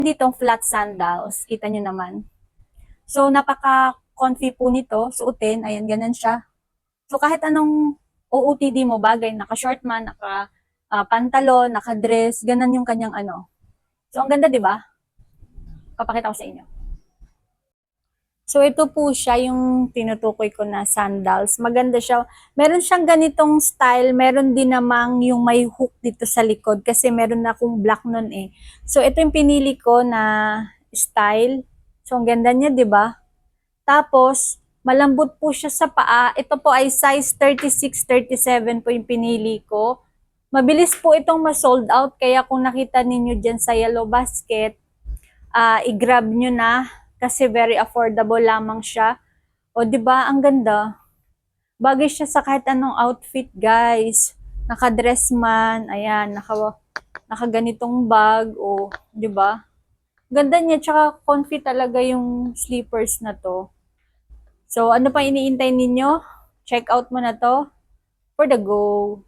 Ditong flat sandals, kita nyo naman. So, napaka-comfy po nito, suotin, ayan, ganun siya. So, kahit anong OOTD mo, bagay, naka-short man, naka-pantalon, naka-dress, ganun yung kanyang ano. So, ang ganda, di ba? Papakita ko sa inyo. So, ito po siya yung tinutukoy ko na sandals. Maganda siya. Meron siyang ganitong style. Meron din namang yung may hook dito sa likod kasi meron na akong black nun eh. So, ito yung pinili ko na style. So, ang ganda niya, di ba? Tapos, malambot po siya sa paa. Ito po ay size 36, 37 po yung pinili ko. Mabilis po itong ma-sold out. Kaya kung nakita ninyo dyan sa Yellow Basket, i-grab nyo na kasi very affordable lamang siya. O, di ba? Ang ganda. Bagay siya sa kahit anong outfit, guys. Naka-dress man, ayan, naka-ganitong bag, o, di ba? Ganda niya, tsaka comfy talaga yung slippers na to. So, ano pa iniintay ninyo? Check out mo na to for the go.